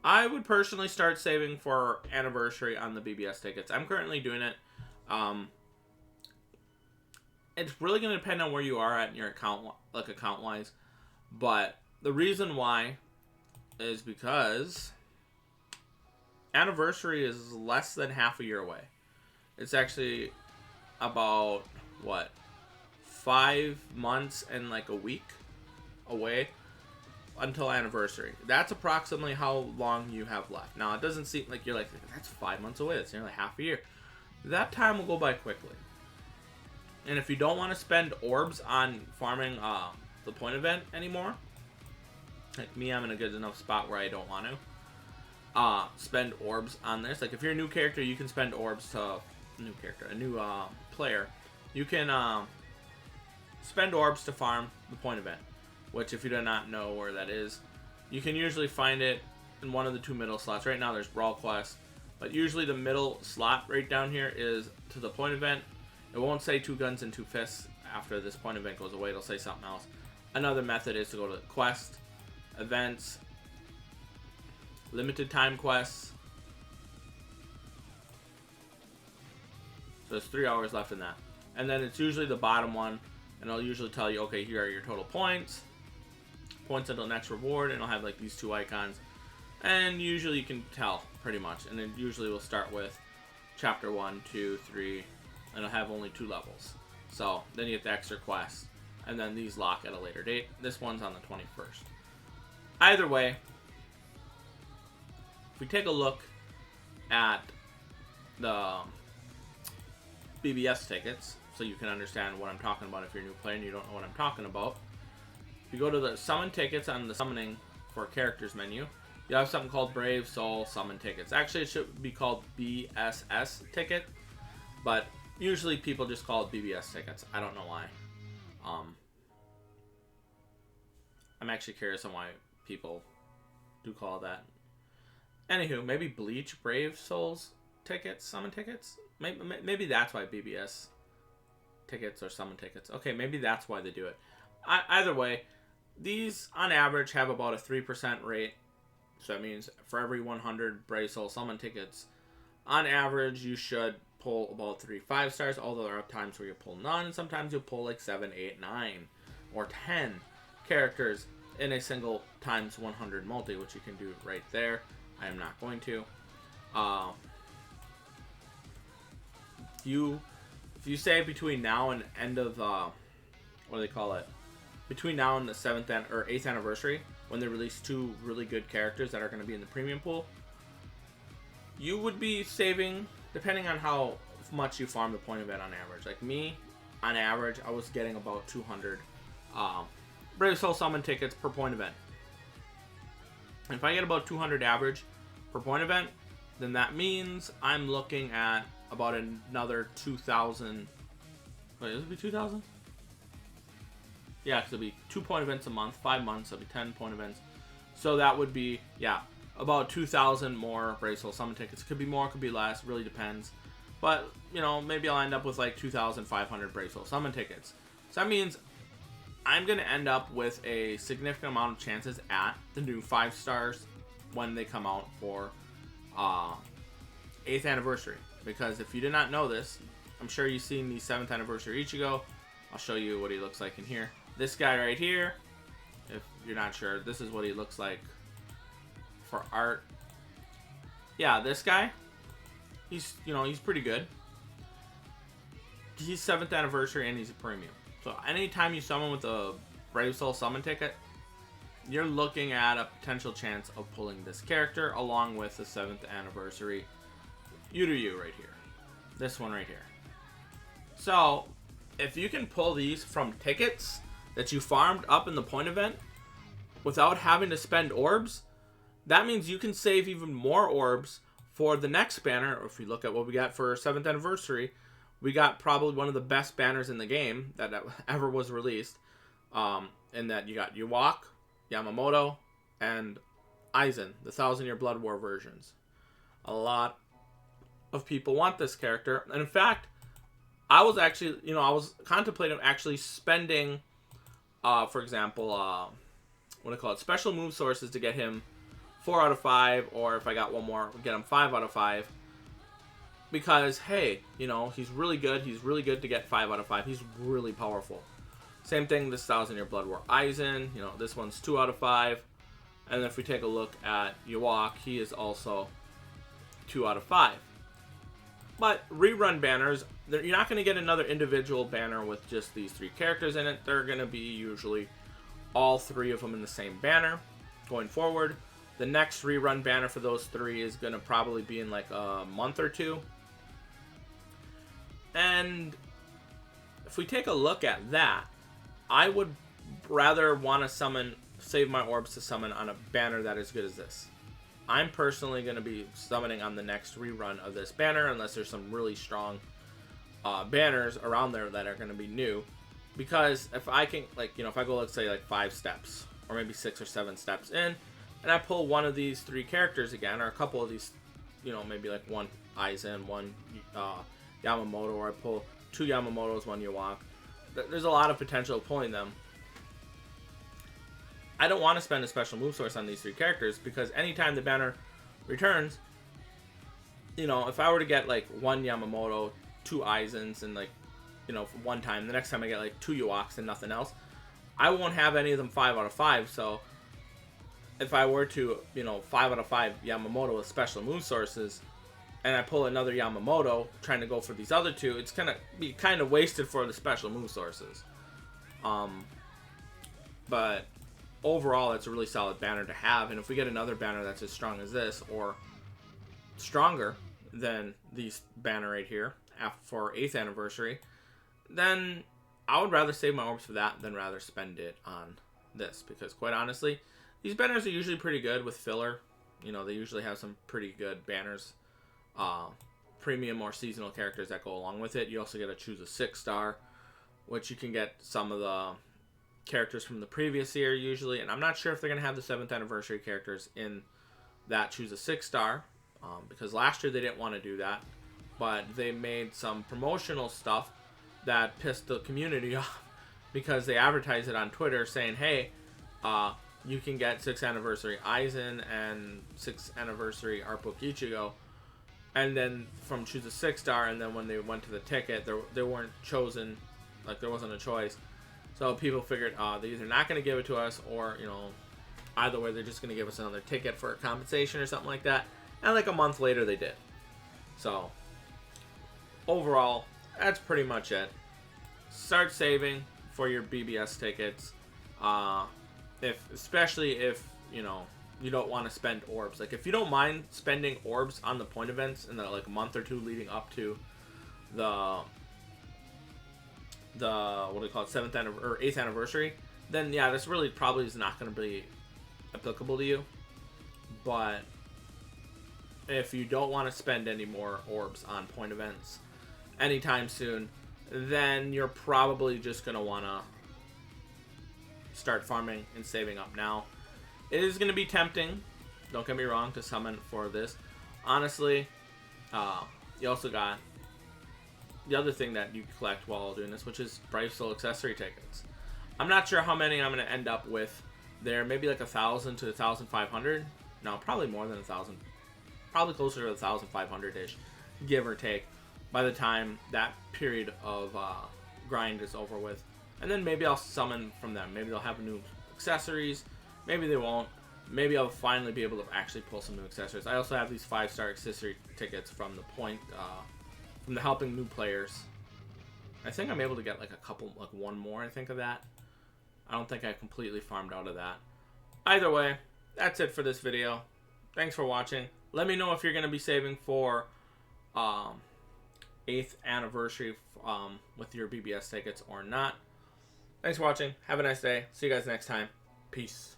I would personally start saving for anniversary on the BBS tickets. I'm currently doing it. It's really going to depend on where you are at in your account, like account-wise. But the reason why is because anniversary is less than half a year away. It's actually about, what, 5 months and like a week away until anniversary. That's approximately how long you have left. Now, it doesn't seem like you're like, that's 5 months away. That's nearly half a year. That time will go by quickly. And if you don't want to spend orbs on farming the point event anymore, like me, I'm in a good enough spot where I don't want to spend orbs on this. Like, if you're a new character, you can spend orbs to a new player. You can spend orbs to farm the point event, which, if you do not know where that is, you can usually find it in one of the 2 middle slots. Right now, there's Brawl Quest, but usually the middle slot right down here is to the point event. It won't say 2 guns and 2 fists after this point event goes away. It'll say something else. Another method is to go to quest, events, limited time quests. So there's 3 hours left in that. And then it's usually the bottom one, and it'll usually tell you, okay, here are your total points. Points until next reward, and it'll have like these 2 icons. And usually you can tell pretty much. And it usually will start with chapter 1, 2, 3, and it'll have only 2 levels. So then you get the extra quest, and then these lock at a later date. This one's on the 21st. Either way, if we take a look at the BBS tickets, so you can understand what I'm talking about if you're a new player and you don't know what I'm talking about. If you go to the summon tickets on the summoning for characters menu, you have something called Brave Soul Summon Tickets. Actually, it should be called BSS ticket, but usually people just call it BBS tickets. I don't know why. I'm actually curious on why people do call that. Anywho, maybe Bleach Brave Souls tickets, summon tickets. Maybe that's why BBS tickets or summon tickets. Okay, maybe that's why they do it. Either way, these on average have about a 3% rate. So that means for every 100 Brave Soul summon tickets, on average you should pull about 3 5-stars, although there are times where you pull none. Sometimes you'll pull like 7, 8, 9, or 10 characters in a single times 100 multi, which you can do right there. I am not going to. If you say between now and end of what do they call it? Between now and the 7th or 8th anniversary, when they release 2 really good characters that are going to be in the premium pool, you would be saving, depending on how much you farm the point event on average. Like me, on average, I was getting about 200 Brave Soul Summon tickets per point event. And if I get about 200 average per point event, then that means I'm looking at about another 2,000. Wait, it'll be 2,000? Yeah, because it'll be 2 point events a month, 5 months, it'll be 10 point events. So that would be, yeah, about 2,000 more Brave Soul Summon tickets. It could be more, could be less, really depends. But, you know, maybe I'll end up with like 2,500 Brave Soul Summon tickets. So that means I'm going to end up with a significant amount of chances at the new 5-stars when they come out for 8th anniversary. Because if you did not know this, I'm sure you've seen the 7th anniversary Ichigo. I'll show you what he looks like in here. This guy right here, if you're not sure, this is what he looks like for art. Yeah, this guy, he's pretty good. He's 7th anniversary and he's a premium. So anytime you summon with a Brave Soul summon ticket, you're looking at a potential chance of pulling this character along with the 7th anniversary Yuryu right here. This one right here. So if you can pull these from tickets that you farmed up in the point event without having to spend orbs, that means you can save even more orbs for the next banner. Or if we look at what we got for 7th anniversary, we got probably one of the best banners in the game that ever was released. In that you got Yuwak, Yamamoto, and Aizen, the 1,000-Year Blood War versions. A lot of people want this character. And in fact, I was actually, I was contemplating actually spending, for example, what do I call it, special move sources to get him 4 out of 5, or if I got one more, get him 5 out of 5. Because, hey, you know, he's really good. He's really good to get 5 out of 5. He's really powerful. Same thing, this 1000-Year Blood War Aizen. You know, this one's 2 out of 5. And then if we take a look at Yawak, he is also 2 out of 5. But rerun banners, you're not going to get another individual banner with just these 3 characters in it. They're going to be usually all 3 of them in the same banner going forward. The next rerun banner for those 3 is going to probably be in like a month or 2. And if we take a look at that, I would rather want to save my orbs to summon on a banner that is good as this. I'm personally going to be summoning on the next rerun of this banner, unless there's some really strong banners around there that are going to be new. Because if I can, like, you know, if I go, let's say, like 5 steps, or maybe 6 or 7 steps in, and I pull one of these 3 characters again, or a couple of these, you know, maybe like one Aizen, one Yamamoto, or I pull 2 Yamamotos, 1 Yawak. There's a lot of potential of pulling them. I don't want to spend a special move source on these 3 characters, because anytime the banner returns, you know, if I were to get like 1 Yamamoto, 2 Aizens, and like, you know, for one time, the next time I get like 2 Yawaks and nothing else, I won't have any of them 5 out of 5. So if I were to, you know, 5 out of 5 Yamamoto with special move sources, and I pull another Yamamoto trying to go for these other 2, it's gonna be kind of wasted for the special move sources. But overall, it's a really solid banner to have, and if we get another banner that's as strong as this, or stronger than these banner right here for 8th anniversary, then I would rather save my orbs for that than rather spend it on this, because quite honestly, these banners are usually pretty good with filler. You know, they usually have some pretty good banners, premium or seasonal characters that go along with it. You also get to choose a 6-star, which you can get some of the characters from the previous year usually, and I'm not sure if they're going to have the 7th anniversary characters in that choose a 6-star, because last year they didn't want to do that, but they made some promotional stuff that pissed the community off, because they advertised it on Twitter saying, hey, you can get 6th anniversary Aizen and 6th anniversary Art Book Ichigo, and then from choose a 6-star, and then when they went to the ticket, they weren't chosen, like there wasn't a choice. So people figured, they're either not going to give it to us, or, you know, either way, they're just going to give us another ticket for compensation or something like that. And like a month later, they did. So, overall, that's pretty much it. Start saving for your BBS tickets. Especially if, you know, you don't want to spend orbs. Like, if you don't mind spending orbs on the point events in the, like, month or 2 leading up to the what do they call it, 7th or 8th anniversary, then yeah, this really probably is not going to be applicable to you. But if you don't want to spend any more orbs on point events anytime soon, then you're probably just going to want to start farming and saving up now. It is going to be tempting, don't get me wrong, to summon for this. Honestly, you also got the other thing that you collect while doing this, which is Brave Soul accessory tickets. I'm not sure how many I'm going to end up with there. Maybe like 1,000 to 1,500. No, probably more than 1,000. Probably closer to 1,500-ish, give or take, by the time that period of grind is over with. And then maybe I'll summon from them. Maybe they'll have new accessories. Maybe they won't. Maybe I'll finally be able to actually pull some new accessories. I also have these 5-star accessory tickets from the from the helping new players. I think I'm able to get like a couple, like one more, I think, of that. I don't think I completely farmed out of that. Either way, that's it for this video. Thanks for watching. Let me know if you're going to be saving for 8th anniversary with your BBS tickets or not. Thanks for watching. Have a nice day. See you guys next time. Peace.